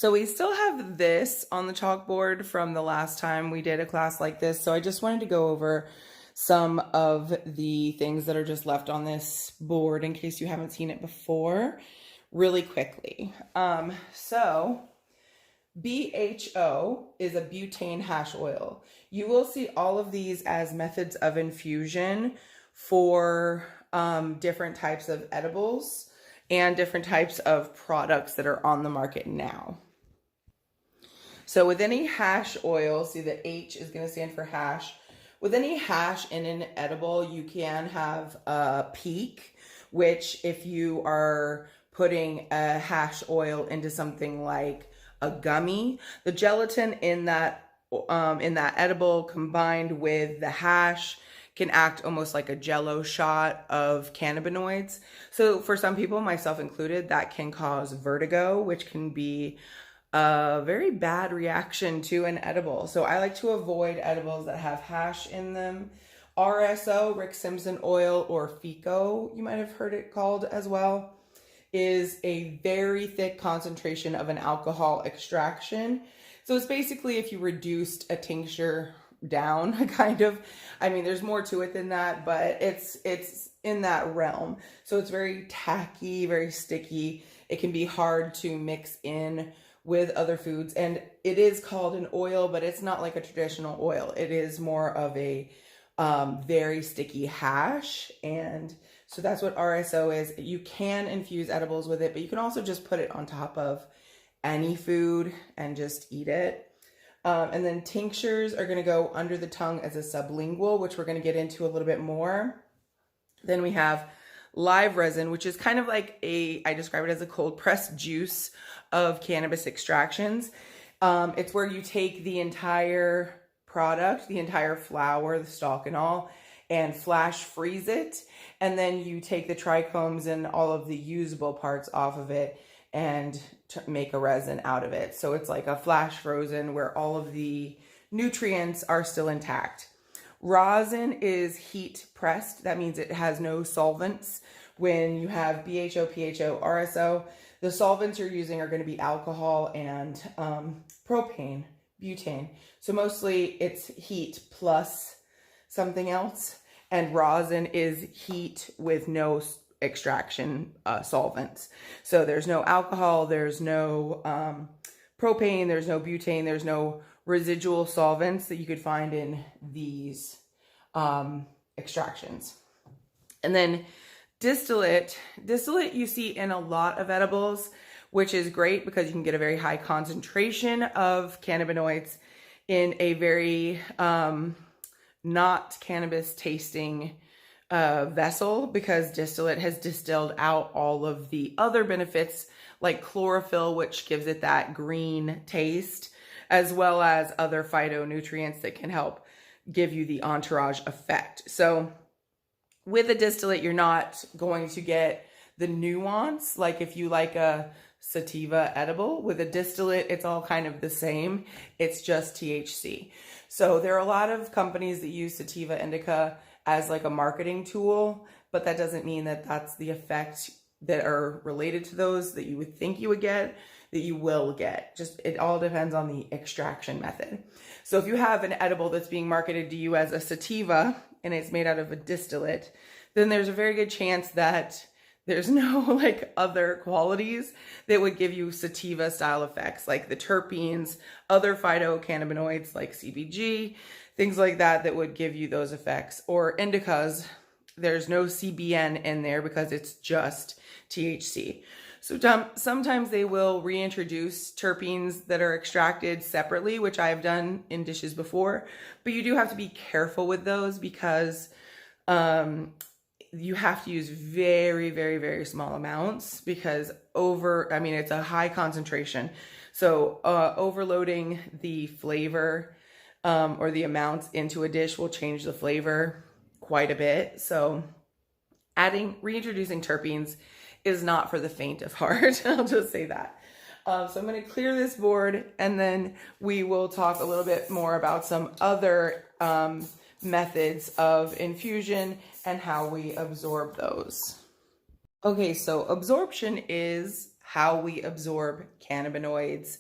So we still have this on the chalkboard from the last time we did a class like this. So I just wanted to go over some of the things that are just left on this board in case you haven't seen it before really quickly. So BHO is a butane hash oil. You will see all of these as methods of infusion for different types of edibles and different types of products that are on the market now. So with any hash oil, see the H is going to stand for hash. With any hash in an edible, you can have a peak, which if you are putting a hash oil into something like a gummy, the gelatin in that edible combined with the hash can act almost like a jello shot of cannabinoids. So for some people, myself included, that can cause vertigo, which can be a very bad reaction to an edible. So I like to avoid edibles that have hash in them. RSO, Rick Simpson oil, or FICO, you might have heard it called as well, is a very thick concentration of an alcohol extraction. So it's basically if you reduced a tincture down, kind of. I mean, there's more to it than that, but it's in that realm. So it's very tacky, very sticky. It can be hard to mix in with other foods, and it is called an oil, but it's not like a traditional oil. It is more of a very sticky hash, and so that's what RSO is. You can infuse edibles with it, but you can also just put it on top of any food and just eat it. And then tinctures are going to go under the tongue as a sublingual, which we're going to get into a little bit more. Then we have live resin, which is kind of like I describe it as a cold pressed juice of cannabis extractions. It's where you take the entire product, the entire flower, the stalk and all, and flash freeze it. And then you take the trichomes and all of the usable parts off of it and make a resin out of it. So it's like a flash frozen where all of the nutrients are still intact. Rosin is heat pressed. That means it has no solvents. When you have BHO, PHO, RSO, the solvents you're using are going to be alcohol and propane, butane. So mostly it's heat plus something else. And rosin is heat with no extraction solvents. So there's no alcohol, there's no propane, there's no butane, there's no residual solvents that you could find in these extractions. And then distillate you see in a lot of edibles, which is great because you can get a very high concentration of cannabinoids in a very not cannabis tasting vessel, because distillate has distilled out all of the other benefits like chlorophyll, which gives it that green taste, as well as other phytonutrients that can help give you the entourage effect. So with a distillate, you're not going to get the nuance like if you like a sativa edible. With a distillate, it's all kind of the same. It's just THC. So there are a lot of companies that use sativa indica as like a marketing tool, but that doesn't mean that that's the effect that are related to those that you would think you would get, that you will get. Just it all depends on the extraction method. So if you have an edible that's being marketed to you as a sativa and it's made out of a distillate, then there's a very good chance that there's no like other qualities that would give you sativa style effects, like the terpenes, other phytocannabinoids like CBG, things like that that would give you those effects. Or indicas, there's no CBN in there because it's just THC. So sometimes they will reintroduce terpenes that are extracted separately, which I have done in dishes before, but you do have to be careful with those because you have to use very, very, very small amounts because it's a high concentration. So overloading the flavor or the amounts into a dish will change the flavor quite a bit. So reintroducing terpenes is not for the faint of heart. I'll just say that. So I'm going to clear this board and then we will talk a little bit more about some other methods of infusion and how we absorb those. Okay, so absorption is how we absorb cannabinoids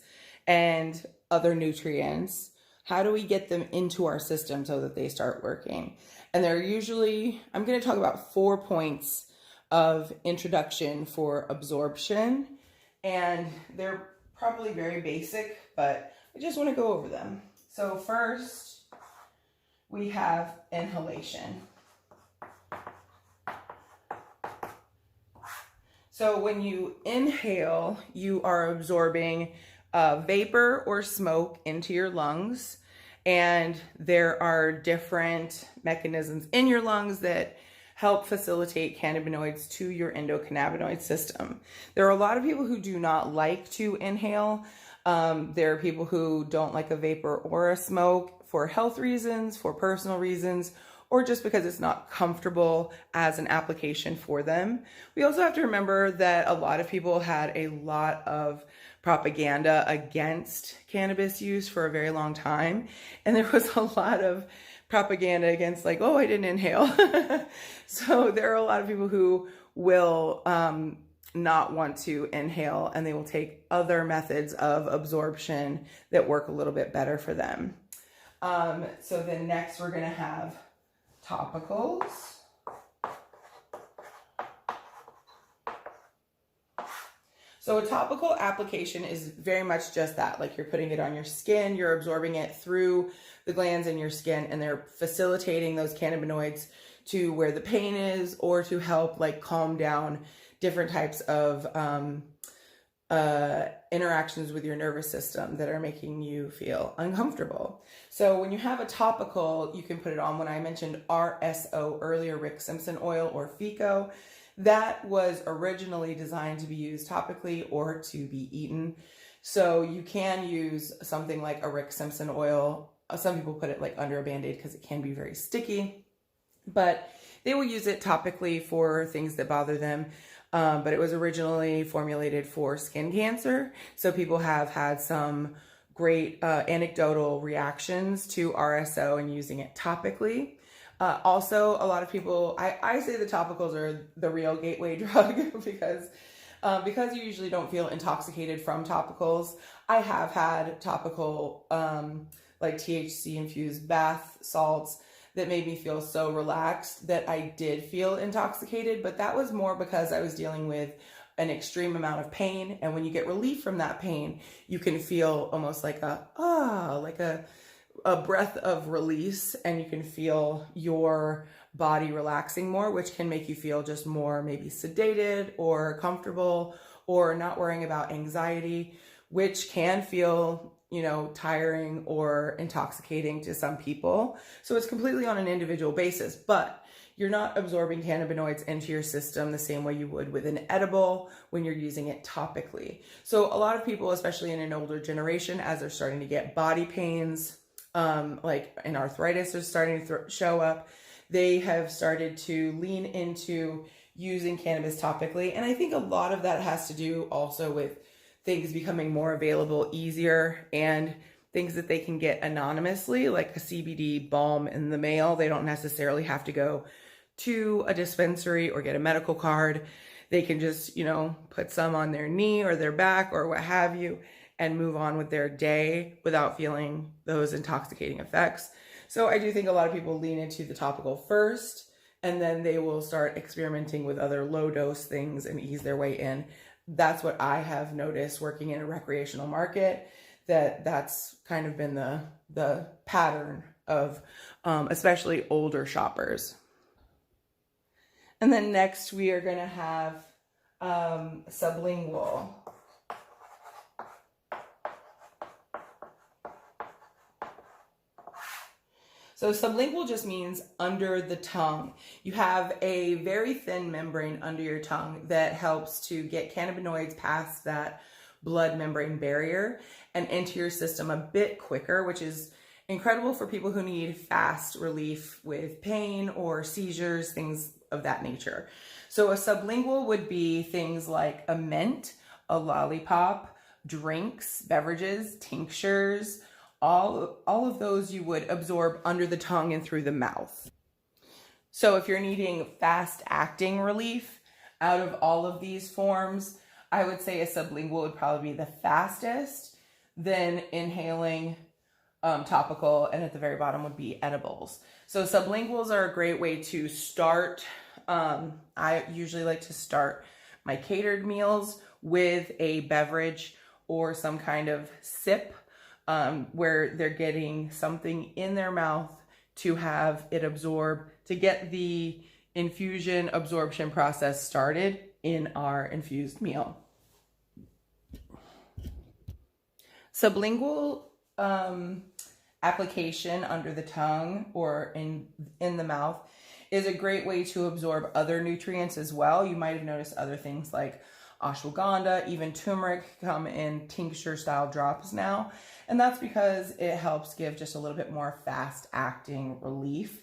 and other nutrients. How do we get them into our system so that they start working? And they're usually, I'm going to talk about 4 points of introduction for absorption. And they're probably very basic, but I just want to go over them. So first, we have inhalation. So when you inhale, you are absorbing vapor or smoke into your lungs. And there are different mechanisms in your lungs that help facilitate cannabinoids to your endocannabinoid system. There are a lot of people who do not like to inhale. There are people who don't like a vapor or a smoke for health reasons, for personal reasons, or just because it's not comfortable as an application for them. We also have to remember that a lot of people had a lot of propaganda against cannabis use for a very long time. And there was a lot of propaganda against like, oh, I didn't inhale. So there are a lot of people who will not want to inhale, and they will take other methods of absorption that work a little bit better for them. So then next we're gonna have topicals. So a topical application is very much just that, like you're putting it on your skin, you're absorbing it through the glands in your skin, and they're facilitating those cannabinoids to where the pain is, or to help like calm down different types of interactions with your nervous system that are making you feel uncomfortable. So when you have a topical, you can put it on. When I mentioned RSO earlier, Rick Simpson oil or FICO, that was originally designed to be used topically or to be eaten. So you can use something like a Rick Simpson oil. Some people put it like under a Band-Aid because it can be very sticky, but they will use it topically for things that bother them. But it was originally formulated for skin cancer. So people have had some great anecdotal reactions to RSO and using it topically. Also, a lot of people, I say the topicals are the real gateway drug because you usually don't feel intoxicated from topicals. I have had topical like THC infused bath salts that made me feel so relaxed that I did feel intoxicated, but that was more because I was dealing with an extreme amount of pain. And when you get relief from that pain, you can feel almost like a breath of release, and you can feel your body relaxing more, which can make you feel just more maybe sedated or comfortable or not worrying about anxiety, which can feel, you know, tiring or intoxicating to some people. So it's completely on an individual basis, but you're not absorbing cannabinoids into your system the same way you would with an edible when you're using it topically. So a lot of people, especially in an older generation, as they're starting to get body pains, like an arthritis is starting to show up, they have started to lean into using cannabis topically. And I think a lot of that has to do also with things becoming more available, easier, and things that they can get anonymously, like a CBD balm in the mail. They don't necessarily have to go to a dispensary or get a medical card. They can just, you know, put some on their knee or their back or what have you and move on with their day without feeling those intoxicating effects. So I do think a lot of people lean into the topical first, and then they will start experimenting with other low dose things and ease their way in. That's what I have noticed working in a recreational market, that's kind of been the pattern of especially older shoppers. And then next we are going to have sublingual. So sublingual just means under the tongue. You have a very thin membrane under your tongue that helps to get cannabinoids past that blood membrane barrier and into your system a bit quicker, which is incredible for people who need fast relief with pain or seizures, things of that nature. So a sublingual would be things like a mint, a lollipop, drinks, beverages, tinctures, all of those you would absorb under the tongue and through the mouth. So if you're needing fast acting relief out of all of these forms, I would say a sublingual would probably be the fastest, then inhaling topical, and at the very bottom would be edibles. So sublinguals are a great way to start. I usually like to start my catered meals with a beverage or some kind of sip where they're getting something in their mouth to have it absorb, to get the infusion absorption process started in our infused meal. Sublingual application under the tongue or in the mouth is a great way to absorb other nutrients as well. You might have noticed other things like ashwagandha, even turmeric come in tincture style drops now. And that's because it helps give just a little bit more fast acting relief.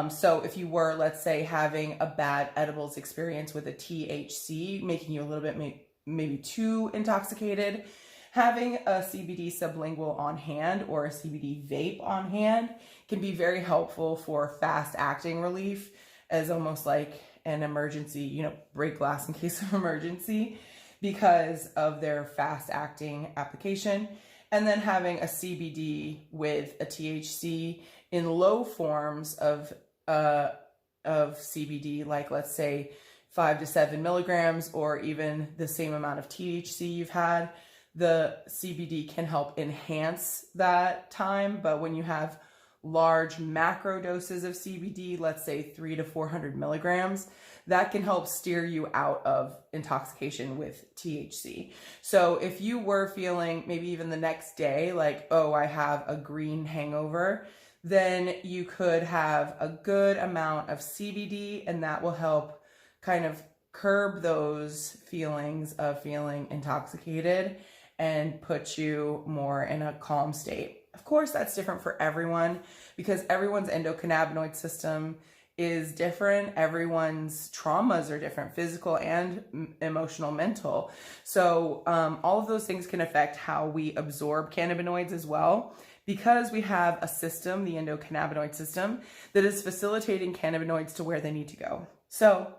So if you were, let's say, having a bad edibles experience with a THC, making you a little bit maybe too intoxicated, having a CBD sublingual on hand or a CBD vape on hand can be very helpful for fast acting relief, as almost like an emergency, break glass in case of emergency, because of their fast acting application. And then having a CBD with a THC in low forms of CBD, like let's say 5 to 7 milligrams, or even the same amount of THC you've had, the CBD can help enhance that time. But when you have large macro doses of CBD, let's say 300 to 400 milligrams, that can help steer you out of intoxication with THC. So if you were feeling maybe even the next day like, oh, I have a green hangover, then you could have a good amount of CBD, and that will help kind of curb those feelings of feeling intoxicated and put you more in a calm state. Of course, that's different for everyone because everyone's endocannabinoid system is different. Everyone's traumas are different, physical and emotional, mental. So all of those things can affect how we absorb cannabinoids as well, because we have a system, the endocannabinoid system, that is facilitating cannabinoids to where they need to go. So,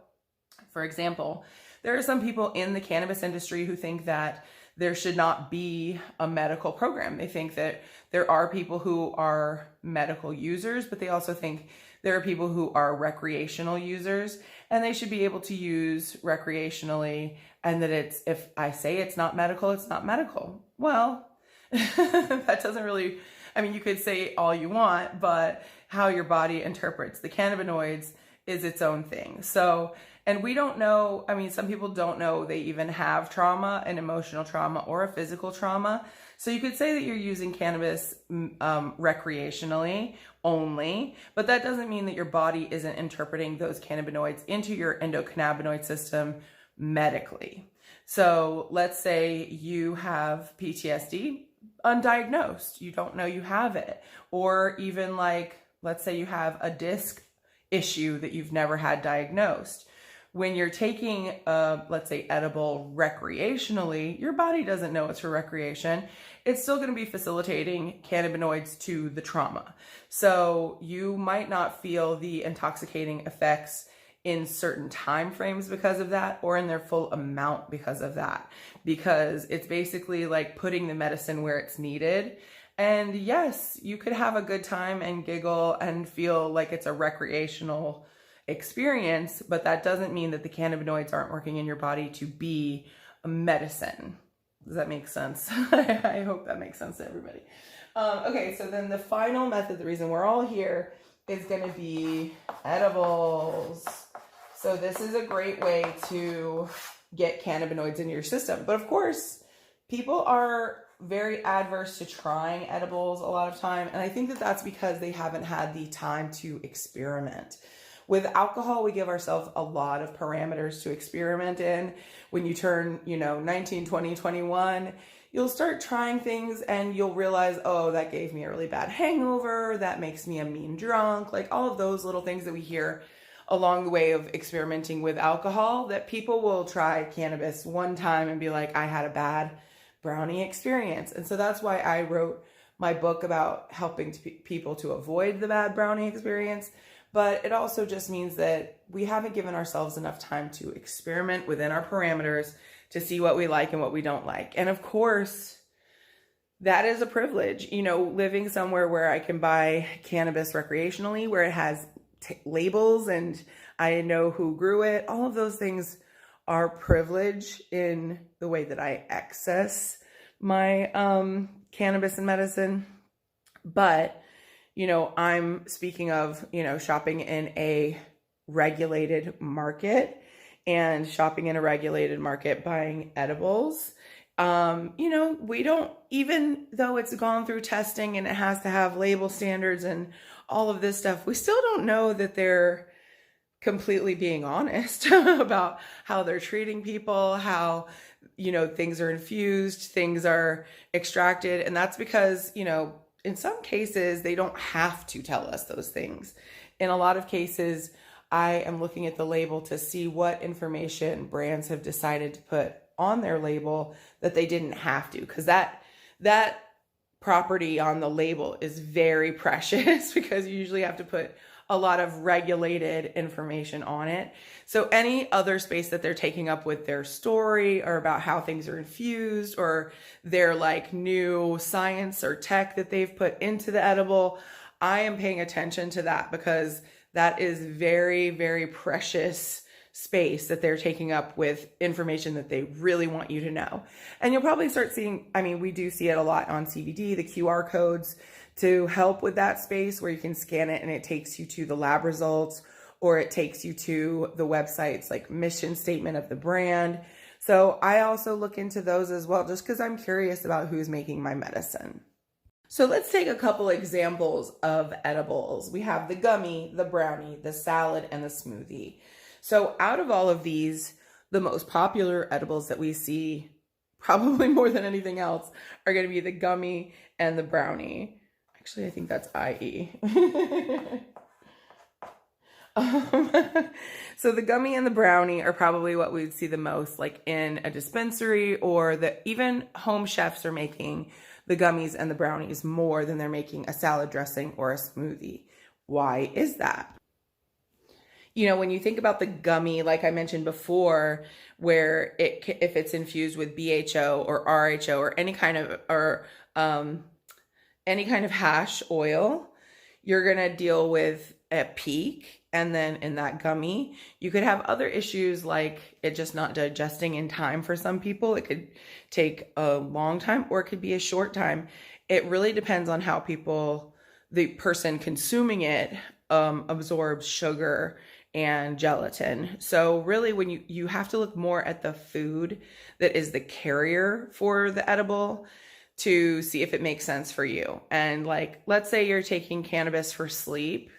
for example, there are some people in the cannabis industry who think that there should not be a medical program. They think that there are people who are medical users, but they also think there are people who are recreational users, and they should be able to use recreationally, and that if I say it's not medical, it's not medical. Well, that doesn't really, you could say all you want, but how your body interprets the cannabinoids is its own thing. So, and we don't know, some people don't know they even have trauma, an emotional trauma or a physical trauma. So you could say that you're using cannabis recreationally only, but that doesn't mean that your body isn't interpreting those cannabinoids into your endocannabinoid system medically. So let's say you have PTSD undiagnosed, you don't know you have it, or even like, let's say you have a disc issue that you've never had diagnosed. When you're taking let's say edible recreationally, your body doesn't know it's for recreation. It's still going to be facilitating cannabinoids to the trauma. So you might not feel the intoxicating effects in certain time frames because of that, or in their full amount because of that, because it's basically like putting the medicine where it's needed. And yes, you could have a good time and giggle and feel like it's a recreational experience, but that doesn't mean that the cannabinoids aren't working in your body to be a medicine. Does that make sense? I hope that makes sense to everybody. Okay, so then the final method, the reason we're all here, is going to be edibles. So this is a great way to get cannabinoids in your system. But of course, people are very adverse to trying edibles a lot of time. And I think that that's because they haven't had the time to experiment. With alcohol, we give ourselves a lot of parameters to experiment in. When you turn, 19, 20, 21, you'll start trying things and you'll realize, oh, that gave me a really bad hangover. That makes me a mean drunk. Like all of those little things that we hear along the way of experimenting with alcohol, that people will try cannabis one time and be like, I had a bad brownie experience. And so that's why I wrote my book about helping people to avoid the bad brownie experience. But it also just means that we haven't given ourselves enough time to experiment within our parameters to see what we like and what we don't like. And of course, that is a privilege, you know, living somewhere where I can buy cannabis recreationally, where it has labels and I know who grew it. All of those things are privilege in the way that I access my cannabis and medicine. But, you know, I'm speaking of, you know, shopping in a regulated market and shopping in a regulated market, buying edibles. You know, we don't, even though it's gone through testing and it has to have label standards and all of this stuff, we still don't know that they're completely being honest about how they're treating people, how, you know, things are infused, things are extracted. And that's because, you know, in some cases, they don't have to tell us those things. In a lot of cases, I am looking at the label to see what information brands have decided to put on their label that they didn't have to, because that property on the label is very precious because you usually have to put a lot of regulated information on it. So any other space that they're taking up with their story or about how things are infused or their like new science or tech that they've put into the edible, I am paying attention to that because that is very, very precious space that they're taking up with information that they really want you to know. And you'll probably start seeing, I mean, we do see it a lot on CBD, the QR codes to help with that space where you can scan it and it takes you to the lab results, or it takes you to the website's like mission statement of the brand. So I also look into those as well, just because I'm curious about who's making my medicine. So let's take a couple examples of edibles. We have the gummy, the brownie, the salad, and the smoothie. So out of all of these, the most popular edibles that we see, probably more than anything else, are going to be the gummy and the brownie. Actually, I think that's IE. So the gummy and the brownie are probably what we'd see the most, like in a dispensary, or even home chefs are making the gummies and the brownies more than they're making a salad dressing or a smoothie. Why is that? You know, when you think about the gummy, like I mentioned before, where if it's infused with BHO or RHO or any kind of hash oil, you're gonna deal with a peak. And then in that gummy, you could have other issues like it just not digesting in time for some people. It could take a long time or it could be a short time. It really depends on how the person consuming it absorbs sugar and gelatin. So really when you have to look more at the food that is the carrier for the edible to see if it makes sense for you. And like, let's say you're taking cannabis for sleep,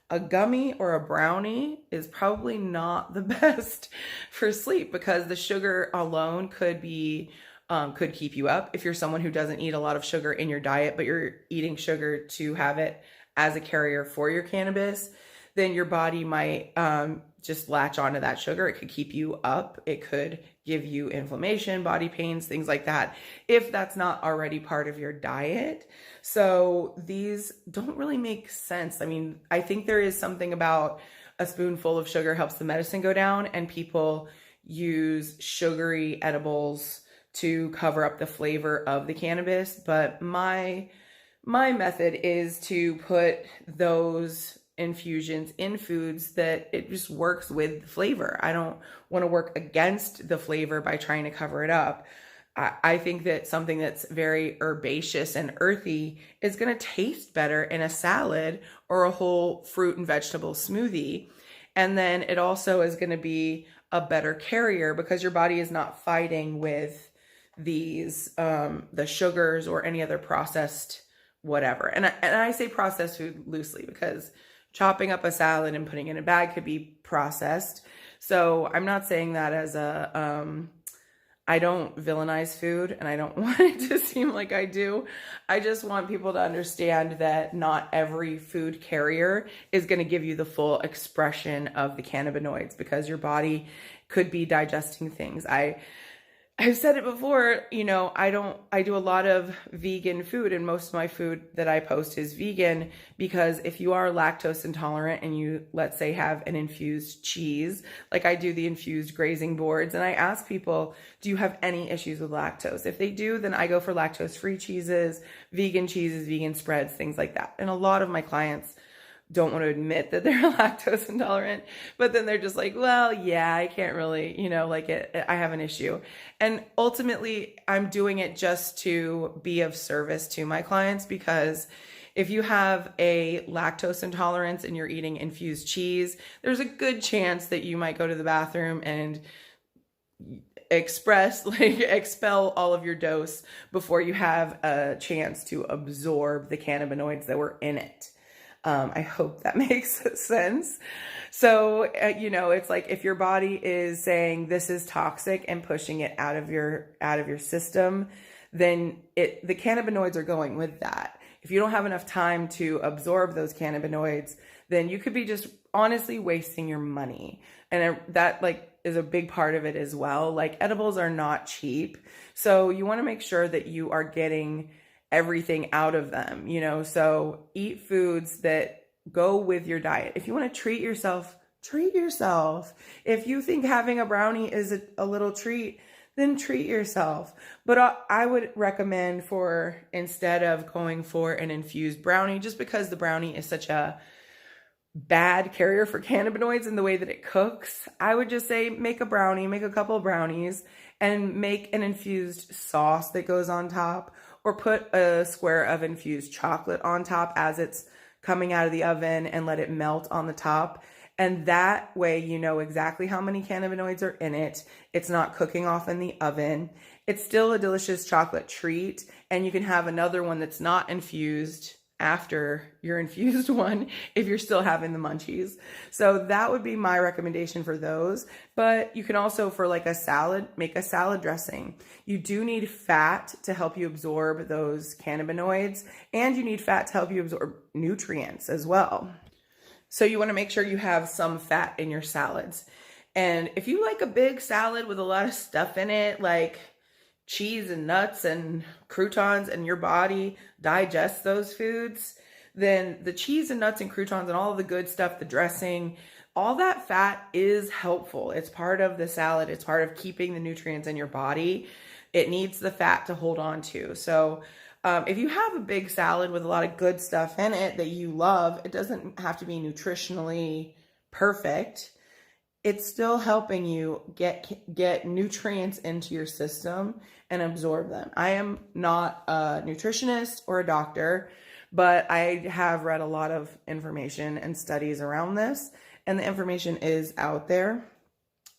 a gummy or a brownie is probably not the best for sleep because the sugar alone could keep you up. If you're someone who doesn't eat a lot of sugar in your diet, but you're eating sugar to have it as a carrier for your cannabis, then your body might just latch onto that sugar. It could keep you up. It could give you inflammation, body pains, things like that, if that's not already part of your diet. So these don't really make sense. I mean, I think there is something about a spoonful of sugar helps the medicine go down, and people use sugary edibles to cover up the flavor of the cannabis. But my method is to put those infusions in foods that it just works with the flavor. I don't want to work against the flavor by trying to cover it up. I think that something that's very herbaceous and earthy is going to taste better in a salad or a whole fruit and vegetable smoothie. And then it also is going to be a better carrier because your body is not fighting with these, the sugars or any other processed whatever. And I say processed food loosely because chopping up a salad and putting it in a bag could be processed. So I'm not saying that as I don't villainize food, and I don't want it to seem like I do. I just want people to understand that not every food carrier is going to give you the full expression of the cannabinoids because your body could be digesting things. I've said it before, I do a lot of vegan food, and most of my food that I post is vegan because if you are lactose intolerant and you, let's say, have an infused cheese, like I do the infused grazing boards, and I ask people, do you have any issues with lactose? If they do, then I go for lactose-free cheeses, vegan spreads, things like that. And a lot of my clients don't want to admit that they're lactose intolerant, but then they're just like, well, yeah, I can't really, I have an issue. And ultimately, I'm doing it just to be of service to my clients, because if you have a lactose intolerance and you're eating infused cheese, there's a good chance that you might go to the bathroom and expel all of your dose before you have a chance to absorb the cannabinoids that were in it. I hope that makes sense. So, it's like if your body is saying this is toxic and pushing it out of your system, then the cannabinoids are going with that. If you don't have enough time to absorb those cannabinoids, then you could be just honestly wasting your money. And that is a big part of it as well. Like, edibles are not cheap. So you want to make sure that you are getting everything out of them, so eat foods that go with your diet. If you want to treat yourself, treat yourself. If you think having a brownie is a little treat, then treat yourself. But I would recommend instead of going for an infused brownie, just because the brownie is such a bad carrier for cannabinoids in the way that it cooks, I would just say make a brownie, make a couple of brownies, and make an infused sauce that goes on top, or put a square of infused chocolate on top as it's coming out of the oven and let it melt on the top. And that way you know exactly how many cannabinoids are in it. It's not cooking off in the oven. It's still a delicious chocolate treat, and you can have another one that's not infused after your infused one if you're still having the munchies. So that would be my recommendation for those. But you can also, for like a salad, make a salad dressing. You do need fat to help you absorb those cannabinoids, and you need fat to help you absorb nutrients as well. So you want to make sure you have some fat in your salads. And if you like a big salad with a lot of stuff in it, like cheese and nuts and croutons, and your body digests those foods, then the cheese and nuts and croutons and all of the good stuff, the dressing, all that fat is helpful. It's part of the salad. It's part of keeping the nutrients in your body. It needs the fat to hold on to. So if you have a big salad with a lot of good stuff in it that you love, it doesn't have to be nutritionally perfect. It's still helping you get nutrients into your system and absorb them. I am not a nutritionist or a doctor, but I have read a lot of information and studies around this, and the information is out there.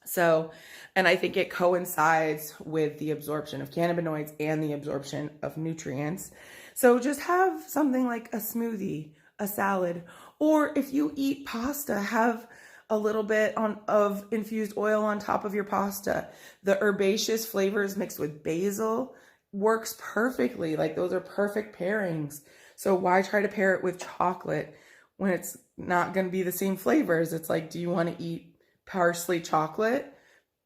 So, and I think it coincides with the absorption of cannabinoids and the absorption of nutrients. So just have something like a smoothie, a salad, or if you eat pasta, have a little bit of infused oil on top of your pasta. The herbaceous flavors mixed with basil works perfectly. Like, those are perfect pairings. So why try to pair it with chocolate when it's not going to be the same flavors? It's like, do you want to eat parsley chocolate?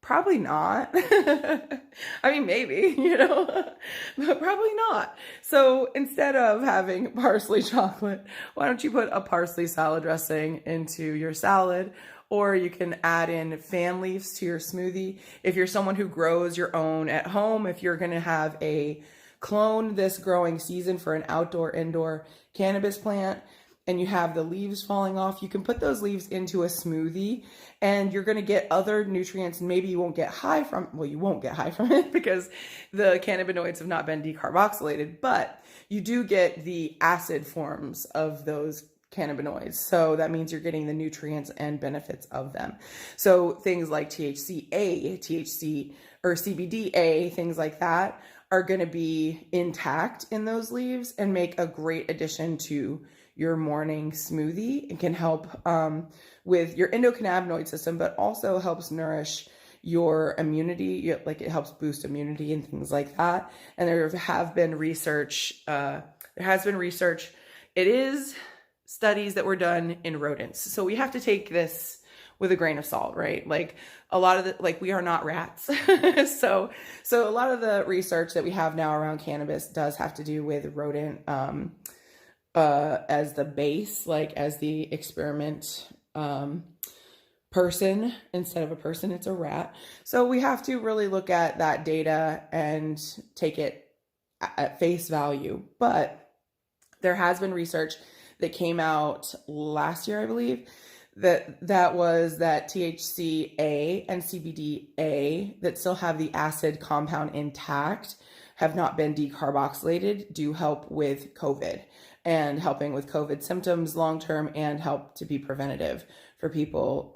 Probably not. I mean, maybe, but probably not. So instead of having parsley chocolate, why don't you put a parsley salad dressing into your salad? Or you can add in fan leaves to your smoothie. If you're someone who grows your own at home, if you're going to have a clone this growing season for an indoor cannabis plant, and you have the leaves falling off, you can put those leaves into a smoothie, and you're going to get other nutrients. Maybe you won't get high from, well, you won't get high from it because the cannabinoids have not been decarboxylated, but you do get the acid forms of those cannabinoids. So that means you're getting the nutrients and benefits of them. So things like THC or CBDA, things like that are going to be intact in those leaves and make a great addition to your morning smoothie. It can help with your endocannabinoid system, but also helps nourish your immunity. Like, it helps boost immunity and things like that. And there has been research. It is studies that were done in rodents. So we have to take this with a grain of salt, right? Like a lot of the, like we are not rats. So a lot of the research that we have now around cannabis does have to do with rodent, as the base, like as the experiment, person. Instead of a person, it's a rat. So we have to really look at that data and take it at face value. But there has been research that came out last year, I believe, that was that THC-A and CBD-A that still have the acid compound intact have not been decarboxylated, do help with COVID and helping with COVID symptoms long-term, and help to be preventative for people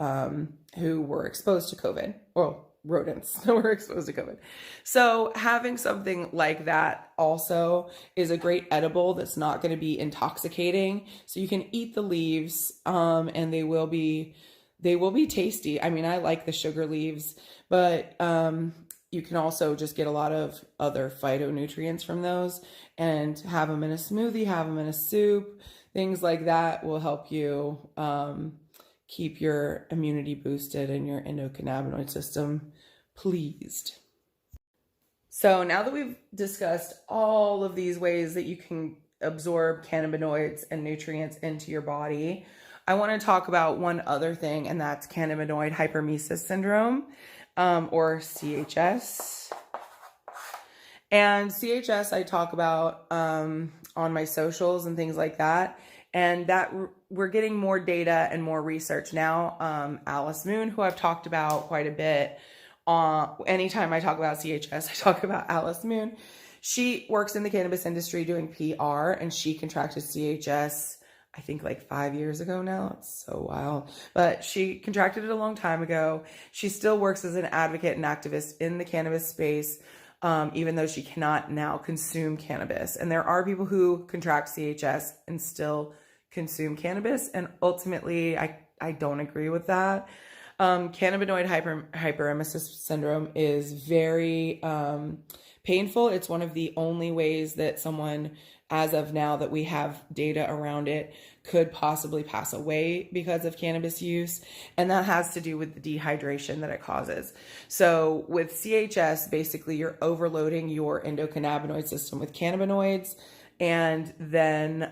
who were exposed to COVID, or rodents that were exposed to COVID. So having something like that also is a great edible that's not going to be intoxicating. So you can eat the leaves, and they will be tasty. I mean, I like the sugar leaves, but you can also just get a lot of other phytonutrients from those and have them in a smoothie, have them in a soup. Things like that will help you keep your immunity boosted and your endocannabinoid system pleased. So now that we've discussed all of these ways that you can absorb cannabinoids and nutrients into your body, I want to talk about one other thing, and that's cannabinoid hyperemesis syndrome, or CHS. And CHS I talk about on my socials and things like that. And that we're getting more data and more research now. Alice Moon, who I've talked about quite a bit, anytime I talk about CHS, I talk about Alice Moon. She works in the cannabis industry doing PR, and she contracted CHS, I think like 5 years ago now. It's so wild. But she contracted it a long time ago. She still works as an advocate and activist in the cannabis space, even though she cannot now consume cannabis. And there are people who contract CHS and still consume cannabis, and ultimately I don't agree with that. Cannabinoid hyperemesis syndrome is very painful. It's one of the only ways that someone, as of now that we have data around it, could possibly pass away because of cannabis use. And that has to do with the dehydration that it causes. So with CHS, basically you're overloading your endocannabinoid system with cannabinoids, and then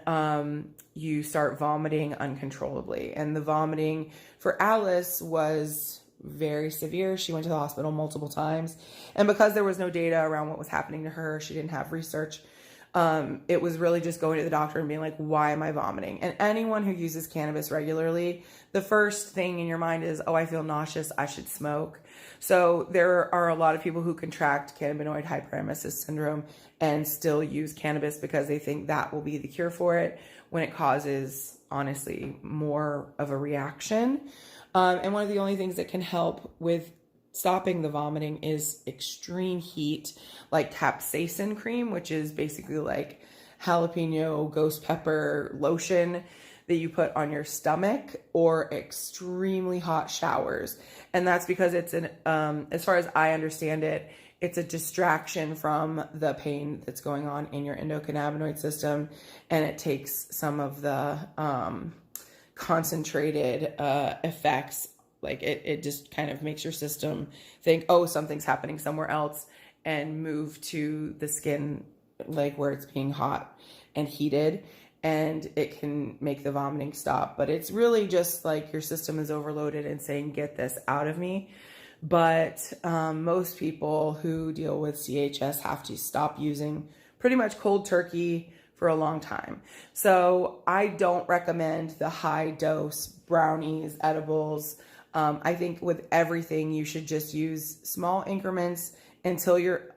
you start vomiting uncontrollably. And the vomiting for Alice was very severe. She went to the hospital multiple times. And because there was no data around what was happening to her, she didn't have research. It was really just going to the doctor and being like, why am I vomiting? And anyone who uses cannabis regularly, the first thing in your mind is, oh, I feel nauseous, I should smoke. So there are a lot of people who contract cannabinoid hyperemesis syndrome and still use cannabis because they think that will be the cure for it, when it causes, honestly, more of a reaction. And one of the only things that can help with stopping the vomiting is extreme heat, like capsaicin cream, which is basically like jalapeno ghost pepper lotion that you put on your stomach, or extremely hot showers. And that's because it's as far as I understand it, it's a distraction from the pain that's going on in your endocannabinoid system, and it takes some of the concentrated effects. Like it just kind of makes your system think, oh, something's happening somewhere else, and move to the skin, like where it's being hot and heated, and it can make the vomiting stop. But it's really just like your system is overloaded and saying, get this out of me. But most people who deal with CHS have to stop using pretty much cold turkey for a long time. So I don't recommend the high dose brownies, edibles. I think with everything, you should just use small increments until you're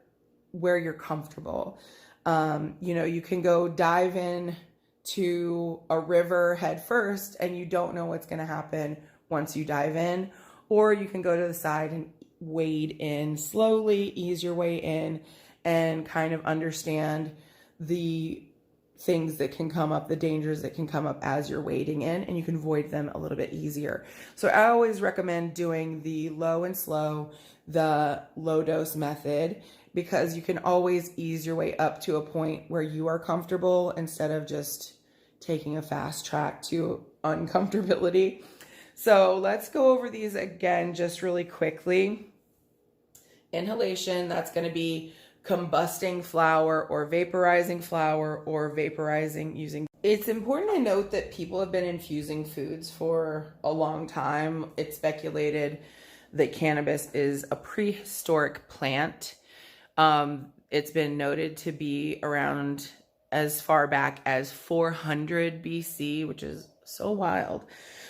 where you're comfortable. You can go dive in to a river head first, and you don't know what's going to happen once you dive in. Or you can go to the side and wade in slowly, ease your way in, and kind of understand the things that can come up, the dangers that can come up as you're wading in, and you can avoid them a little bit easier. So I always recommend doing the low and slow, the low dose method, because you can always ease your way up to a point where you are comfortable instead of just taking a fast track to uncomfortability. So let's go over these again just really quickly. Inhalation, that's going to be combusting flower or vaporizing using. It's important to note that people have been infusing foods for a long time. It's speculated that cannabis is a prehistoric plant. It's been noted to be around as far back as 400 BC, which is so wild.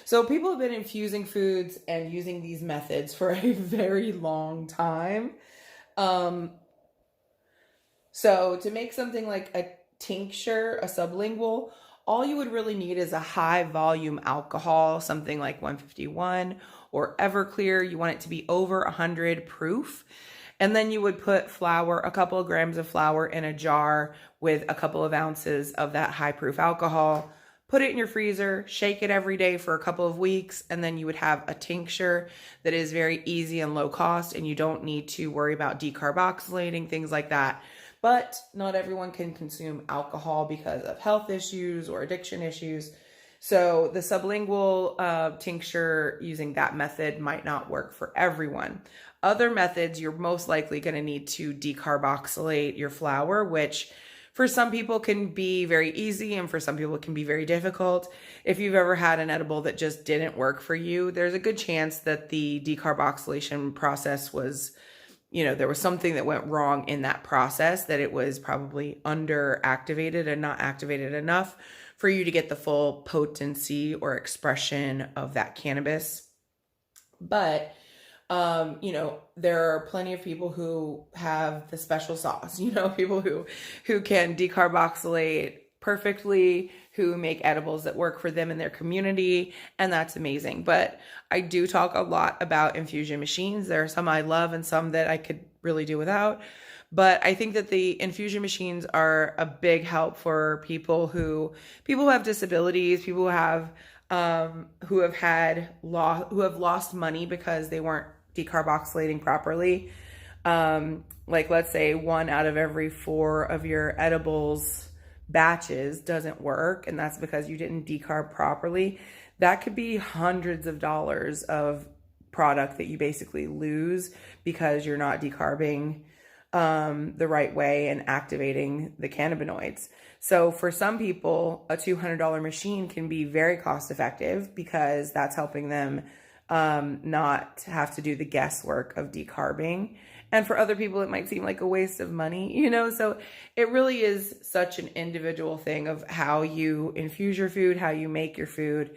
So people have been infusing foods and using these methods for a very long time. So to make something like a tincture, a sublingual, all you would really need is a high volume alcohol, something like 151 or Everclear. You want it to be over 100 proof. And then you would put flour, a couple of grams of flour in a jar with a couple of ounces of that high proof alcohol. Put it in your freezer, shake it every day for a couple of weeks, and then you would have a tincture that is very easy and low cost, and you don't need to worry about decarboxylating, things like that. But not everyone can consume alcohol because of health issues or addiction issues. So the sublingual tincture using that method might not work for everyone. Other methods, you're most likely going to need to decarboxylate your flour, which for some people can be very easy and for some people it can be very difficult. If you've ever had an edible that just didn't work for you, there's a good chance that the decarboxylation process was, there was something that went wrong in that process, that it was probably underactivated and not activated enough for you to get the full potency or expression of that cannabis. But there are plenty of people who have the special sauce, people who can decarboxylate perfectly, who make edibles that work for them and their community, and that's amazing. But I do talk a lot about infusion machines. There are some I love and some that I could really do without. But I think that the infusion machines are a big help for people who have disabilities, people who have lost money because they weren't decarboxylating properly. Like let's say 1 out of every 4 of your edibles batches doesn't work, and that's because you didn't decarb properly. That could be hundreds of dollars of product that you basically lose because you're not decarbing the right way and activating the cannabinoids. So for some people, a $200 machine can be very cost effective because that's helping them not have to do the guesswork of decarbing. And for other people, it might seem like a waste of money, so it really is such an individual thing of how you infuse your food, how you make your food,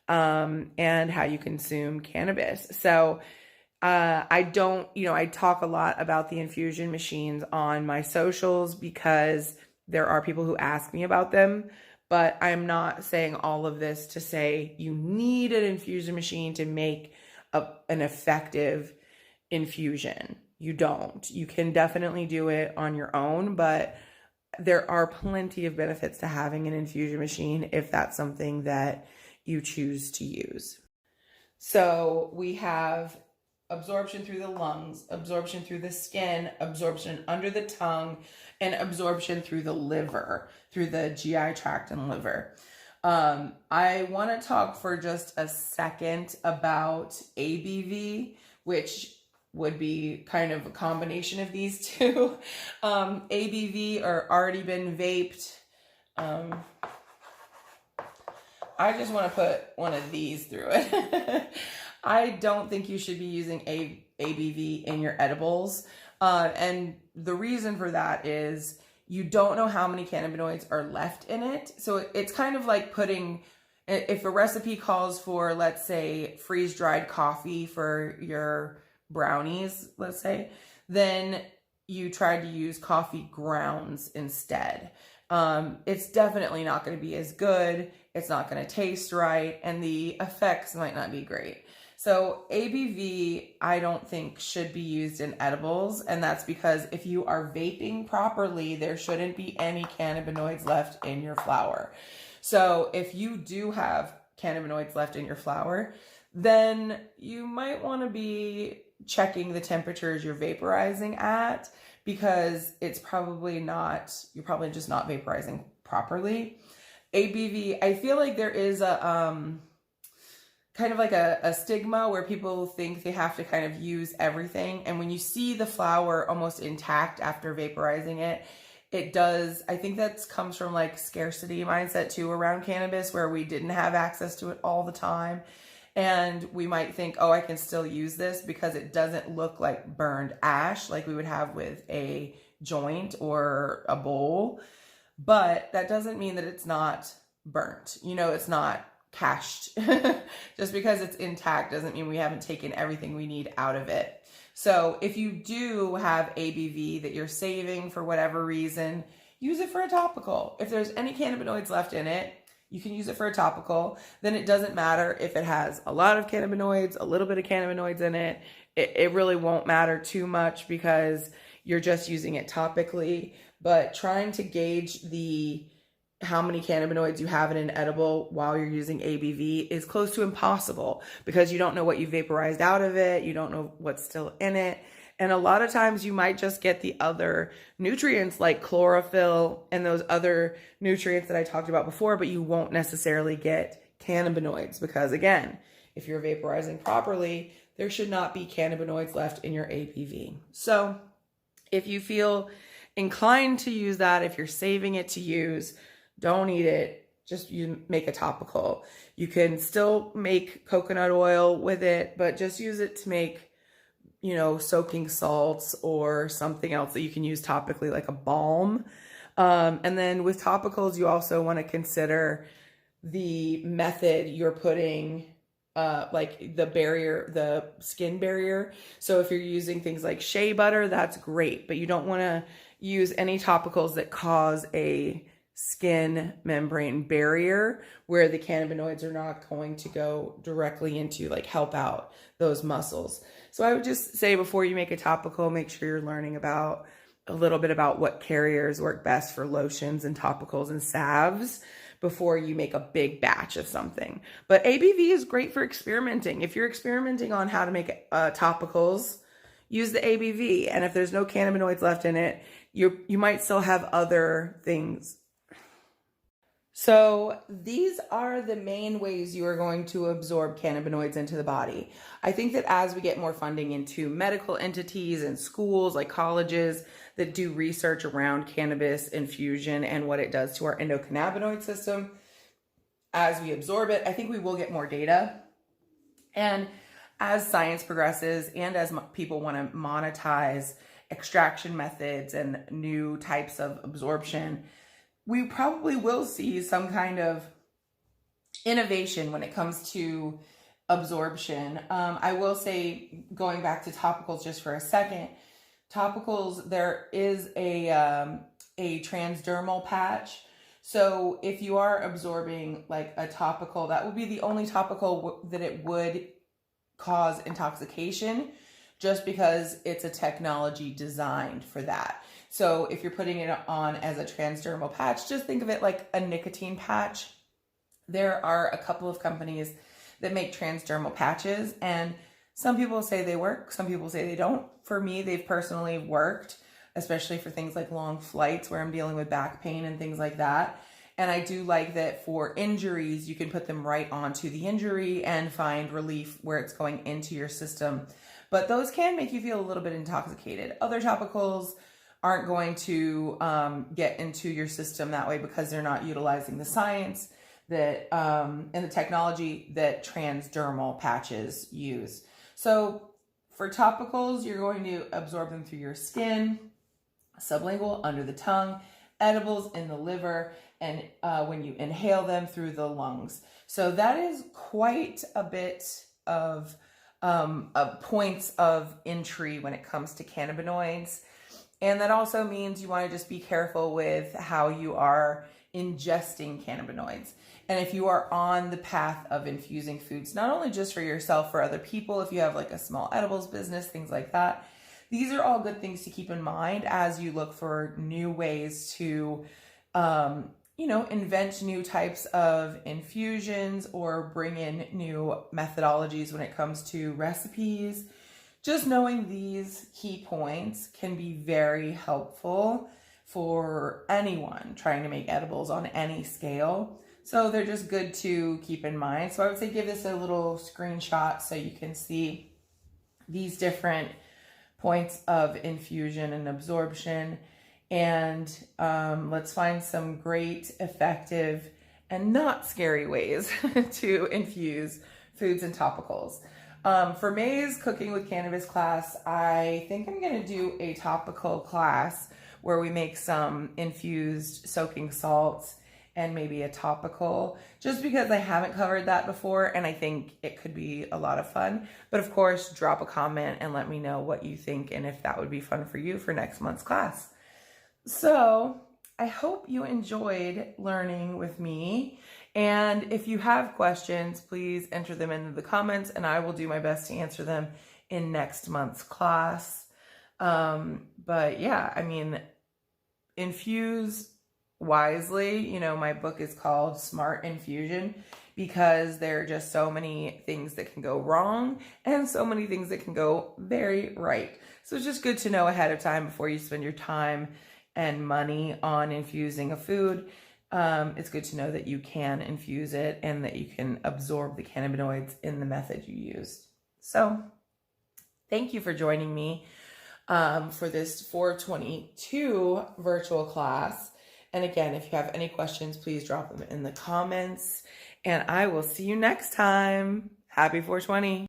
and how you consume cannabis. So I talk a lot about the infusion machines on my socials because there are people who ask me about them, but I'm not saying all of this to say you need an infusion machine to make an effective infusion. You don't. You can definitely do it on your own, but there are plenty of benefits to having an infusion machine if that's something that you choose to use. So we have absorption through the lungs, absorption through the skin, absorption under the tongue, and absorption through the liver, through the GI tract and liver. I want to talk for just a second about ABV, which would be kind of a combination of these two. ABV are already been vaped. I just want to put one of these through it. I don't think you should be using ABV in your edibles. And the reason for that is you don't know how many cannabinoids are left in it. So it's kind of like if a recipe calls for, let's say, freeze-dried coffee for your brownies, let's say, then you try to use coffee grounds instead. It's definitely not going to be as good. It's not going to taste right, and the effects might not be great. So ABV, I don't think should be used in edibles, and that's because if you are vaping properly, there shouldn't be any cannabinoids left in your flower. So if you do have cannabinoids left in your flower, then you might want to be checking the temperatures you're vaporizing at, because it's probably you're probably just not vaporizing properly. ABV, I feel like there is a kind of like a stigma where people think they have to kind of use everything. And when you see the flower almost intact after vaporizing it, it does, I think that comes from like scarcity mindset too around cannabis, where we didn't have access to it all the time. And we might think, oh, I can still use this because it doesn't look like burned ash like we would have with a joint or a bowl. But that doesn't mean that it's not burnt. You know, it's not cached. Just because it's intact doesn't mean we haven't taken everything we need out of it. So if you do have ABV that you're saving for whatever reason, use it for a topical. If there's any cannabinoids left in it, you can use it for a topical. Then it doesn't matter if it has a lot of cannabinoids, a little bit of cannabinoids in it. It really won't matter too much because you're just using it topically. But trying to gauge how many cannabinoids you have in an edible while you're using ABV is close to impossible because you don't know what you vaporized out of it. You don't know what's still in it. And a lot of times you might just get the other nutrients like chlorophyll and those other nutrients that I talked about before, but you won't necessarily get cannabinoids because, again, if you're vaporizing properly, there should not be cannabinoids left in your ABV. So if you feel inclined to use that, if you're saving it to use, don't eat it. Just you make a topical. You can still make coconut oil with it, but just use it to make, you know, soaking salts or something else that you can use topically, like a balm. And then with topicals, you also want to consider the method you're putting, like the skin barrier. So if you're using things like shea butter, that's great, but you don't want to use any topicals that cause a skin membrane barrier where the cannabinoids are not going to go directly into like help out those muscles. So I would just say before you make a topical, make sure you're learning about a little bit about what carriers work best for lotions and topicals and salves before you make a big batch of something. But ABV is great for experimenting. If you're experimenting on how to make topicals, use the ABV. And if there's no cannabinoids left in it, you might still have other things. So these are the main ways you are going to absorb cannabinoids into the body. I think that as we get more funding into medical entities and schools like colleges that do research around cannabis infusion and what it does to our endocannabinoid system, as we absorb it, I think we will get more data. And as science progresses and as people want to monetize extraction methods and new types of absorption, we probably will see some kind of innovation when it comes to absorption. I will say, going back to topicals just for a second, topicals, there is a transdermal patch. So if you are absorbing like a topical, that would be the only topical that it would cause intoxication, just because it's a technology designed for that. So if you're putting it on as a transdermal patch, just think of it like a nicotine patch. There are a couple of companies that make transdermal patches, and some people say they work, some people say they don't. For me, they've personally worked, especially for things like long flights where I'm dealing with back pain and things like that. And I do like that for injuries, you can put them right onto the injury and find relief where it's going into your system. But those can make you feel a little bit intoxicated. Other topicals aren't going to get into your system that way because they're not utilizing the science that and the technology that transdermal patches use. So for topicals, you're going to absorb them through your skin, sublingual, under the tongue, edibles in the liver, and when you inhale them through the lungs. So that is quite a bit of points of entry when it comes to cannabinoids. And that also means you want to just be careful with how you are ingesting cannabinoids. And if you are on the path of infusing foods, not only just for yourself, for other people, if you have like a small edibles business, things like that, these are all good things to keep in mind as you look for new ways to, invent new types of infusions or bring in new methodologies when it comes to recipes. Just knowing these key points can be very helpful for anyone trying to make edibles on any scale. So they're just good to keep in mind. So I would say give this a little screenshot so you can see these different points of infusion and absorption. And let's find some great, effective, and not scary ways to infuse foods and topicals. For May's Cooking with Cannabis class, I think I'm going to do a topical class where we make some infused soaking salts and maybe a topical, just because I haven't covered that before and I think it could be a lot of fun. But of course, drop a comment and let me know what you think and if that would be fun for you for next month's class. So I hope you enjoyed learning with me. And if you have questions, please enter them into the comments and I will do my best to answer them in next month's class. But yeah, I mean, infuse wisely. You know, my book is called Smart Infusion because there are just so many things that can go wrong and so many things that can go very right. So it's just good to know ahead of time before you spend your time and money on infusing a food. It's good to know that you can infuse it and that you can absorb the cannabinoids in the method you used. So thank you for joining me for this 422 virtual class. And again, if you have any questions, please drop them in the comments and I will see you next time. Happy 420.